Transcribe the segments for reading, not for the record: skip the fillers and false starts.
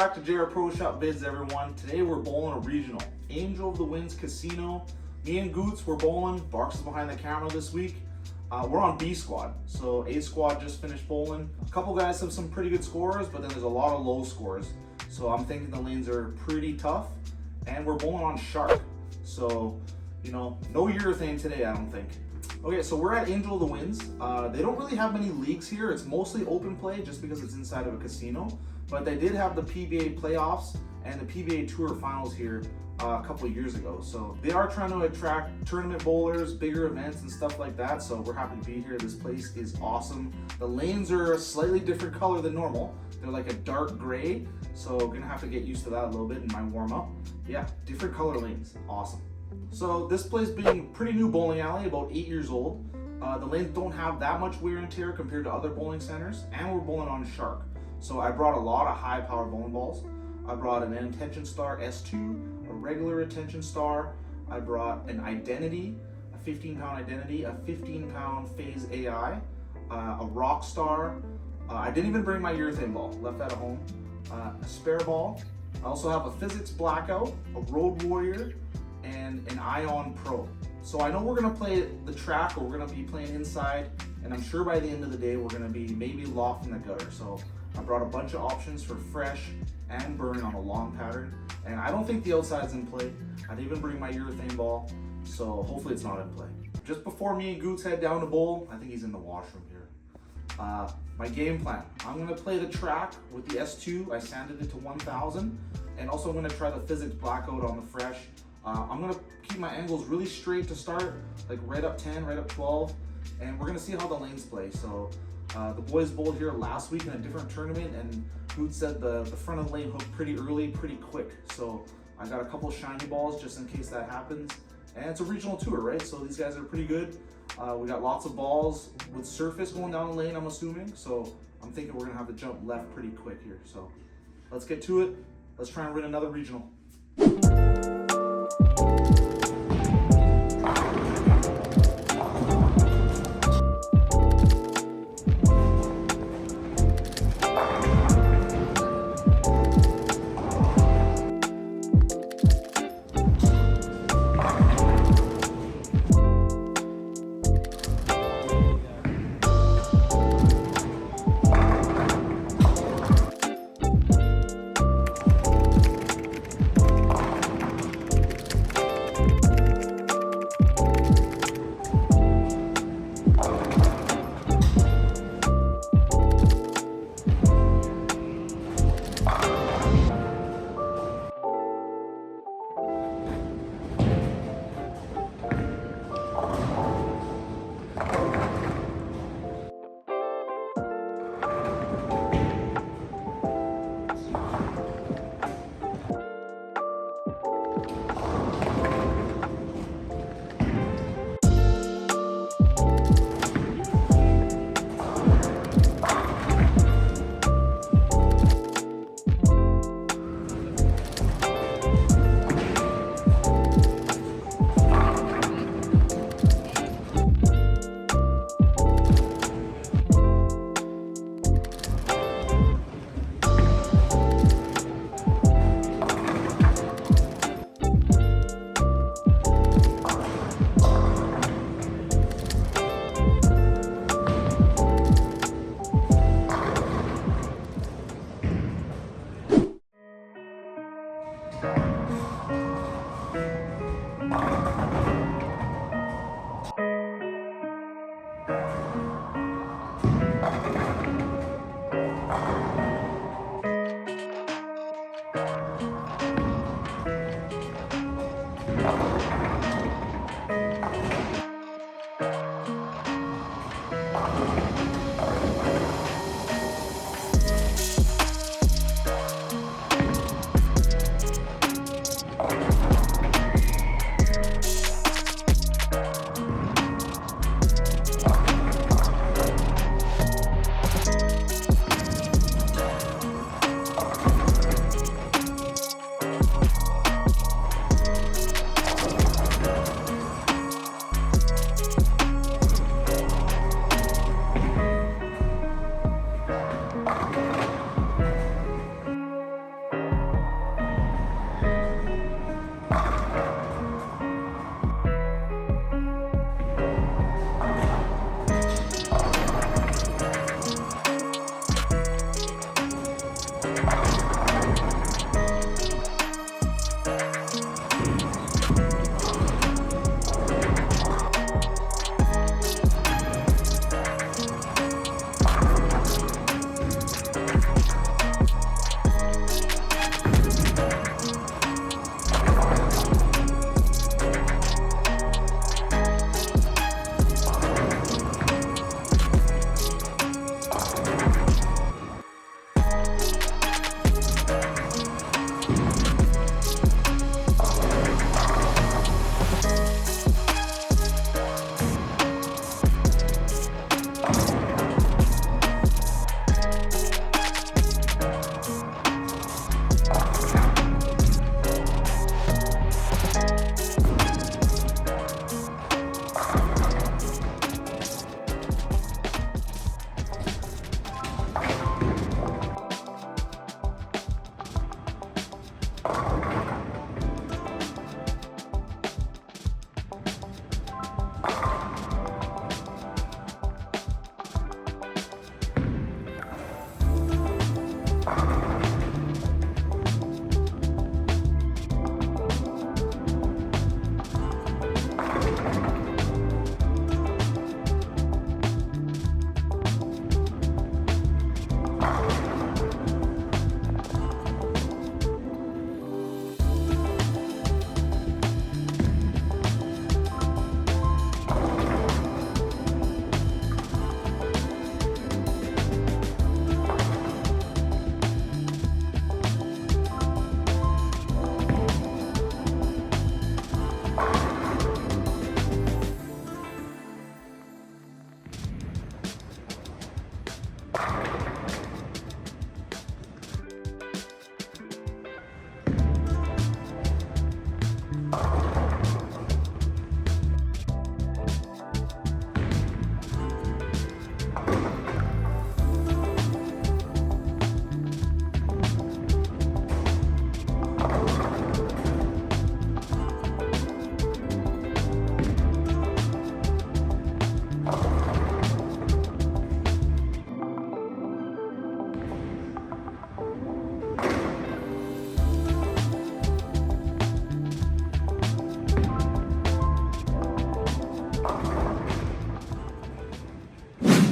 back to JR Pro Shop Vids, everyone. Today we're bowling a regional. Angel of the Winds Casino. Me and Gootz were bowling. Barks is behind the camera this week. We're on B squad, so A squad just finished bowling. A couple guys have some pretty good scores, but then there's a lot of low scores. So I'm thinking the lanes are pretty tough, and we're bowling on shark. So, you know, no urethane today, I don't think. Okay, so we're at Angel of the Winds. They don't really have many leagues here. It's mostly open play just because it's inside of a casino. But they did have the PBA playoffs and the PBA Tour Finals here a couple of years ago. So they are trying to attract tournament bowlers, bigger events and stuff like that. So we're happy to be here. This place is awesome. The lanes are a slightly different color than normal. They're like a dark gray. So we're gonna have to get used to that a little bit in my warm up. Yeah, different color lanes, awesome. So this place being a pretty new bowling alley, about 8 years old. The lanes don't have that much wear and tear compared to other bowling centers, and we're bowling on shark. So I brought a lot of high power bowling balls. I brought an Attention Star S2, a regular Attention Star. I brought an Identity, a 15-pound Identity, a 15-pound Phase AI, a Rock Star. I didn't even bring my urethane ball, left that at home. A spare ball. I also have a Physics Blackout, a Road Warrior, and an Ion Pro. So I know we're gonna play the track, or we're gonna be playing inside, and I'm sure by the end of the day we're gonna be maybe loft in the gutter. So I brought a bunch of options for fresh and burn on a long pattern, and I don't think the outside's in play. I didn't even bring my urethane ball, so hopefully it's not in play. Just before me and Gootz head down to bowl, I think he's in the washroom here. My game plan, I'm gonna play the track with the S2. I sanded it to 1000, and also I'm gonna try the Physics Blackout on the fresh. I'm gonna keep my angles really straight to start, like right up 10, right up 12, and we're gonna see how the lanes play. So the boys bowled here last week in a different tournament, and Gootz said the front of the lane hooked pretty early, pretty quick. So I got a couple shiny balls just in case that happens. And it's a regional tour, right? So these guys are pretty good. We got lots of balls with surface going down the lane, I'm assuming. So I'm thinking we're gonna have to jump left pretty quick here. So let's get to it. Let's try and win another regional.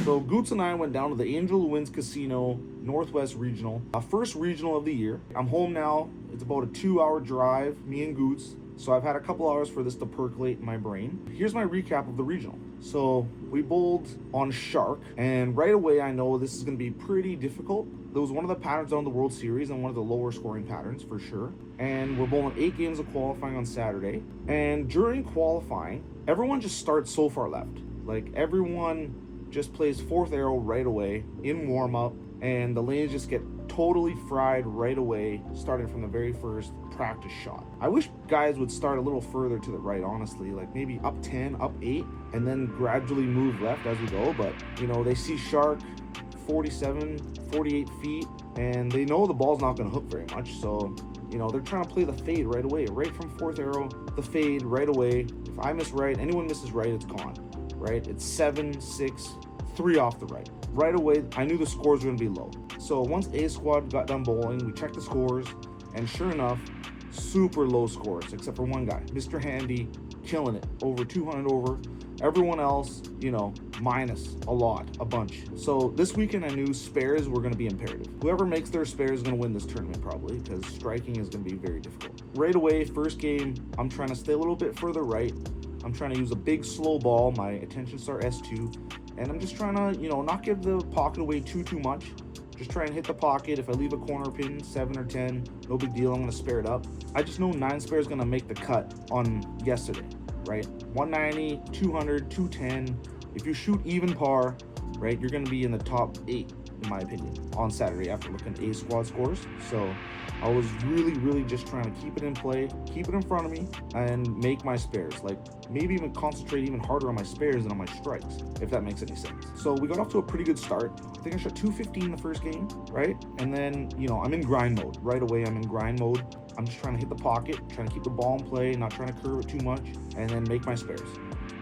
So Gootz and I went down to the Angel of the Winds Casino Northwest Regional, first regional of the year. I'm home now. It's about a 2-hour drive, me and Gootz. So I've had a couple hours for this to percolate in my brain. Here's my recap of the regional. So we bowled on Shark, and right away I know this is going to be pretty difficult. There was one of the patterns on the World Series and one of the lower scoring patterns for sure. And we're bowling 8 games of qualifying on Saturday. And during qualifying, everyone just starts so far left. Like everyone just plays fourth arrow right away in warm-up, and the lanes just get totally fried right away, starting from the very first practice shot. I wish guys would start a little further to the right, honestly, like maybe up 10, up 8, and then gradually move left as we go. But, you know, they see Shark 47, 48 feet, and they know the ball's not going to hook very much, so, you know, they're trying to play the fade right away, right from fourth arrow, the fade right away. If I miss right, anyone misses right, it's gone. Right? It's 7, 6, 3 off the right. Right away, I knew the scores were going to be low. So once A squad got done bowling, we checked the scores, and sure enough, super low scores, except for one guy, Mr. Handy, killing it, over 200 over. Everyone else, you know, minus a lot, a bunch. So this weekend, I knew spares were going to be imperative. Whoever makes their spares is going to win this tournament probably, because striking is going to be very difficult. Right away, first game, I'm trying to stay a little bit further right. I'm trying to use a big slow ball, my attention star S2, and I'm just trying to, you know, not give the pocket away too much. Just try and hit the pocket. If I leave a corner pin, 7 or 10, no big deal, I'm going to spare it up. I just know 9 spare is going to make the cut on yesterday, right? 190, 200, 210. If you shoot even par, right, you're going to be in the top 8, in my opinion, on Saturday after looking at A squad scores. So I was really just trying to keep it in play, keep it in front of me, and make my spares. Like, maybe even concentrate even harder on my spares than on my strikes, if that makes any sense. So we got off to a pretty good start. I think I shot 215 the first game, right? And then, you know, I'm in grind mode. Right away, I'm in grind mode. I'm just trying to hit the pocket, trying to keep the ball in play, not trying to curve it too much, and then make my spares,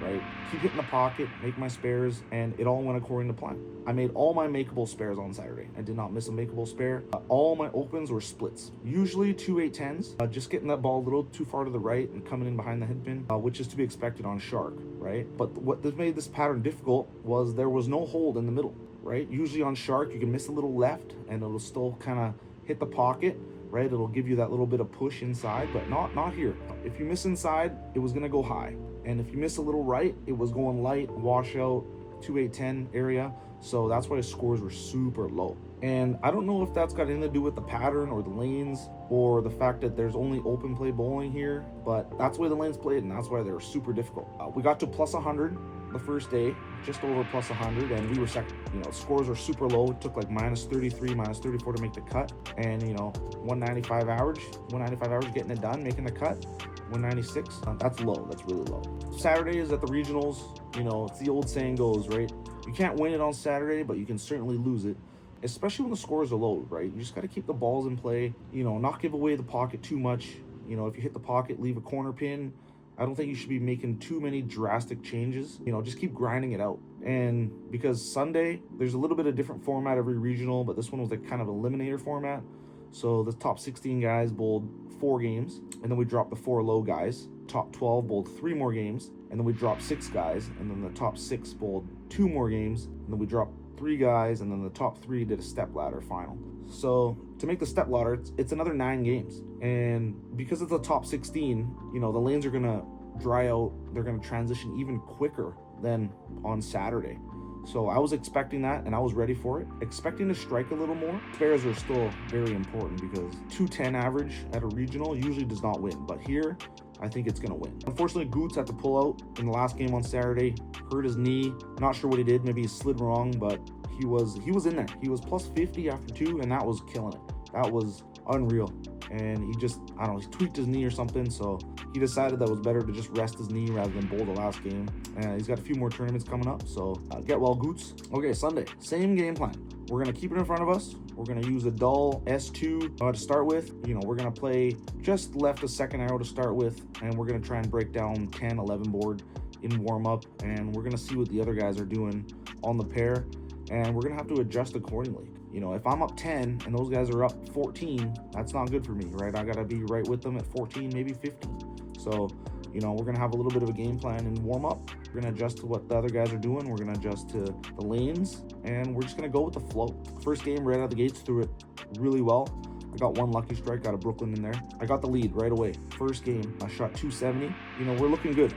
right? Keep hitting the pocket, make my spares, and it all went according to plan. I made all my makeable spares on Saturday. I did not miss a makeable spare. All my opens were splits, usually 2-8-10s, just getting that ball a little too far to the right and coming in behind the head pin, which is to be expected on Shark, right? But what made this pattern difficult was there was no hold in the middle, right? Usually on Shark, you can miss a little left and it'll still kind of hit the pocket, right? It'll give you that little bit of push inside, but not here. If you miss inside, it was gonna go high. And if you miss a little right, it was going light, washout, 2-8-10 area. So that's why the scores were super low. And I don't know if that's got anything to do with the pattern or the lanes or the fact that there's only open play bowling here, but that's the way the lanes played and that's why they were super difficult. We got to plus 100 the first day, just over plus 100, and we were second. Scores were super low. It took like minus 33, minus 34 to make the cut, and 195 average getting it done, making the cut. 196, that's low, that's really low. Saturday is at the regionals. It's the old saying goes, right? You can't win it on Saturday, but you can certainly lose it, especially when the scores are low, right? You just got to keep the balls in play, not give away the pocket too much. If you hit the pocket, leave a corner pin. I don't think you should be making too many drastic changes. Just keep grinding it out. And because Sunday, there's a little bit of different format every regional, but this one was like kind of eliminator format. So the top 16 guys bowled 4 games, and then we dropped the 4 low guys. Top 12 bowled 3 more games, and then we dropped 6 guys, and then the top 6 bowled 2 more games, and then we dropped 3 guys, and then the top 3 did a stepladder final. So to make the stepladder, it's another 9 games. And because it's the top 16, the lanes are gonna dry out. They're gonna transition even quicker than on Saturday. So I was expecting that, and I was ready for it. Expecting to strike a little more. Spares are still very important because 210 average at a regional usually does not win. But here, I think it's gonna win. Unfortunately, Gootz had to pull out in the last game on Saturday. Hurt his knee. Not sure what he did. Maybe he slid wrong, but he was in there. He was plus 50 after 2, and that was killing it. That was unreal. And he just, he tweaked his knee or something, so he decided that it was better to just rest his knee rather than bowl the last game. And he's got a few more tournaments coming up, so get well, Gootz. Okay, Sunday, same game plan. We're going to keep it in front of us. We're going to use a dull S2 to start with. We're going to play just left a second arrow to start with, and we're going to try and break down 10, 11 board in warm-up, and we're going to see what the other guys are doing on the pair, and we're going to have to adjust accordingly. If I'm up 10 and those guys are up 14, that's not good for me, right? I got to be right with them at 14, maybe 15. So, we're going to have a little bit of a game plan in warm-up. We're going to adjust to what the other guys are doing. We're going to adjust to the lanes, and we're just going to go with the flow. First game, right out of the gates, threw it really well. I got 1 lucky strike out of Brooklyn in there. I got the lead right away. First game, I shot 270. We're looking good,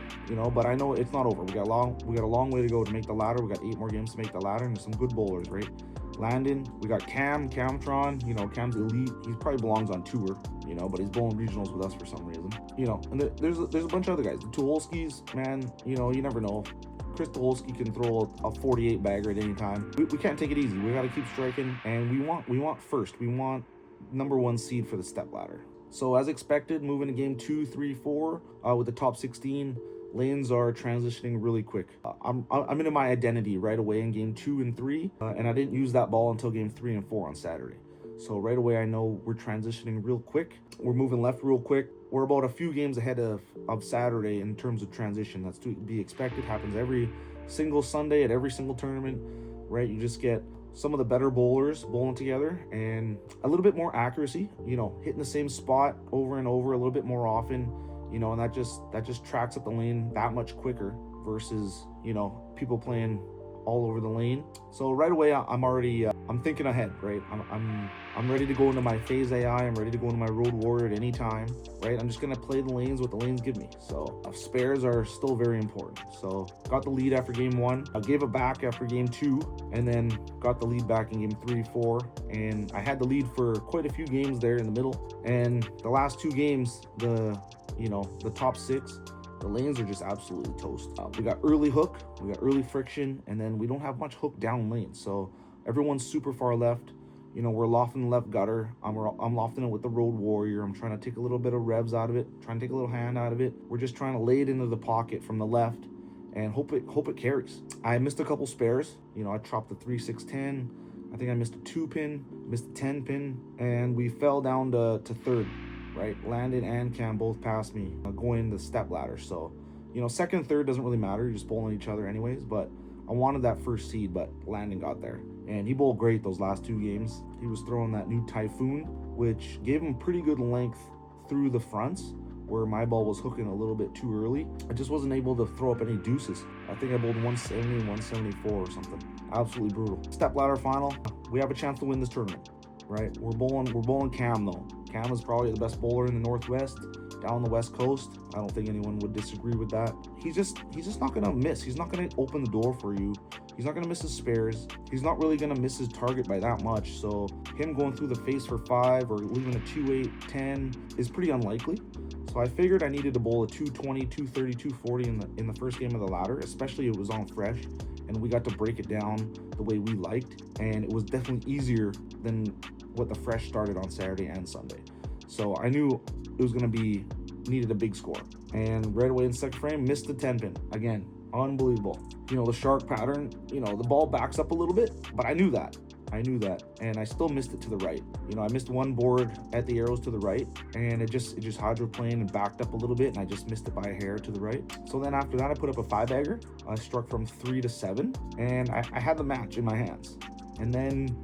but I know it's not over. We got a long way to go to make the ladder. We got 8 more games to make the ladder, and there's some good bowlers, right? Landon, we got Camtron, Cam's elite. He probably belongs on tour, but he's bowling regionals with us for some reason. And there's a bunch of other guys. The Tuholskis, man, you never know. Chris Tuholski can throw a 48 bagger at any time. We can't take it easy. We got to keep striking, and we want first. We want number 1 seed for the stepladder. So as expected, moving to game 2, 3, 4 with the top 16. Lanes are transitioning really quick. I'm into my identity right away in game 2 and 3, and I didn't use that ball until game 3 and 4 on Saturday. So right away I know we're transitioning real quick. We're moving left real quick. We're about a few games ahead of Saturday in terms of transition. That's to be expected. Happens every single Sunday at every single tournament, right? You just get some of the better bowlers bowling together and a little bit more accuracy, hitting the same spot over and over a little bit more often. And that just tracks up the lane that much quicker versus, people playing all over the lane. So right away, I'm already, I'm thinking ahead, right? I'm ready to go into my phase AI. I'm ready to go into my road warrior at any time, right? I'm just going to play the lanes what the lanes give me. So spares are still very important. So got the lead after game 1. I gave it back after game 2, and then got the lead back in game 3, 4. And I had the lead for quite a few games there in the middle. And the last 2 games, the top 6, the lanes are just absolutely toast. We got early hook, we got early friction, and then we don't have much hook down lane. So everyone's super far left. We're lofting the left gutter. I'm lofting it with the road warrior. I'm trying to take a little bit of revs out of it, trying to take a little hand out of it. We're just trying to lay it into the pocket from the left and hope it carries. I missed a couple spares. I chopped the 3, 6, 10. I think I missed a 2 pin, missed a 10 pin, and we fell down to third. right? Landon and Cam both passed me going the step ladder. So, second and third doesn't really matter. You're just bowling each other anyways. But I wanted that first seed, but Landon got there. And he bowled great those last 2 games. He was throwing that new Typhoon, which gave him pretty good length through the fronts, where my ball was hooking a little bit too early. I just wasn't able to throw up any deuces. I think I bowled 170, 174 or something. Absolutely brutal. Stepladder final. We have a chance to win this tournament, right? We're bowling Cam though. Cam is probably the best bowler in the Northwest, down the West Coast. I don't think anyone would disagree with that. He's just not gonna miss. He's not gonna open the door for you. He's not gonna miss his spares. He's not really gonna miss his target by that much. So him going through the face for 5 or leaving a 2-8, 10 is pretty unlikely. So I figured I needed to bowl a 220, 230, 240 in the first game of the ladder, especially it was on fresh, and we got to break it down the way we liked, and it was definitely easier than what the fresh started on Saturday and Sunday. So I knew it was going to be needed a big score, and right away in second frame missed the 10 pin again. Unbelievable. The shark pattern, the ball backs up a little bit, but I knew that, and I still missed it to the right. I missed one board at the arrows to the right, and it just hydroplaned and backed up a little bit, and I just missed it by a hair to the right. So then after that, I put up a 5-bagger. I struck from 3 to 7, and I had the match in my hands. And then,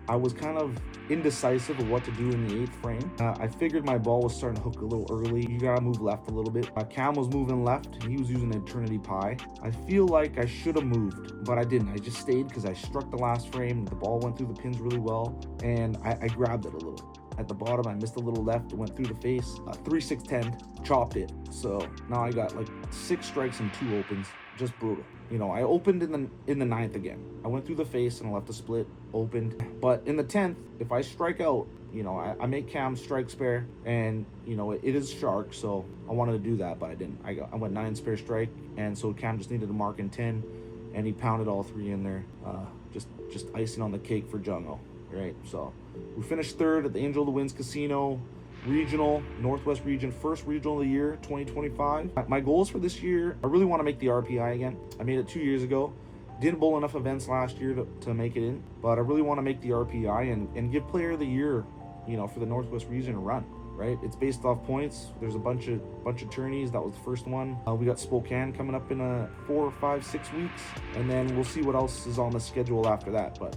I was kind of indecisive of what to do in the 8th frame. I figured my ball was starting to hook a little early. You gotta move left a little bit. Cam was moving left, and he was using an Eternity Pie. I feel like I should have moved, but I didn't. I just stayed because I struck the last frame. The ball went through the pins really well, and I grabbed it a little. At the bottom, I missed a little left. It went through the face. 3, 6, 10, chopped it. So now I got like 6 strikes and 2 opens. Just brutal. I opened in the 9th again. I went through the face and I left a split, opened. But in the 10th, if I strike out, I make Cam strike spare, and it is shark, so I wanted to do that, but I didn't. I went 9 spare strike, and so Cam just needed to mark in 10, and he pounded all 3 in there. Just icing on the cake for Jungo, right? So we finished 3rd at the Angel of the Winds Casino Regional, Northwest Region, first regional of the year, 2025. My goals for this year, I really want to make the RPI again. I made it 2 years ago. Didn't bowl enough events last year to make it in, but I really want to make the RPI and give Player of the Year, for the Northwest Region a run, right? It's based off points. There's a bunch of tourneys. That was the first one. We got Spokane coming up in 4, 5, 6 weeks, and then we'll see what else is on the schedule after that. But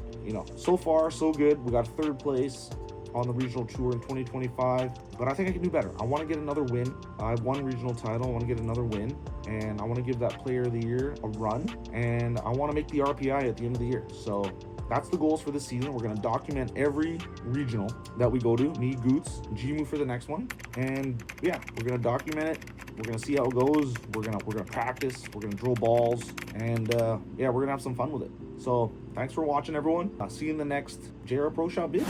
so far so good. We got 3rd place on the regional tour in 2025, but I think I can do better. I want to get another win. I have 1 regional title. I want to get another win, and I want to give that Player of the Year a run, and I want to make the RPI at the end of the year. So that's the goals for this season. We're going to document every regional that we go to. Me, Gootz, Jimu for the next one, and yeah, we're going to document it. We're going to see how it goes. We're gonna practice. We're going to drill balls, and yeah, we're going to have some fun with it. So thanks for watching, everyone. I'll see you in the next JR Pro Shop video.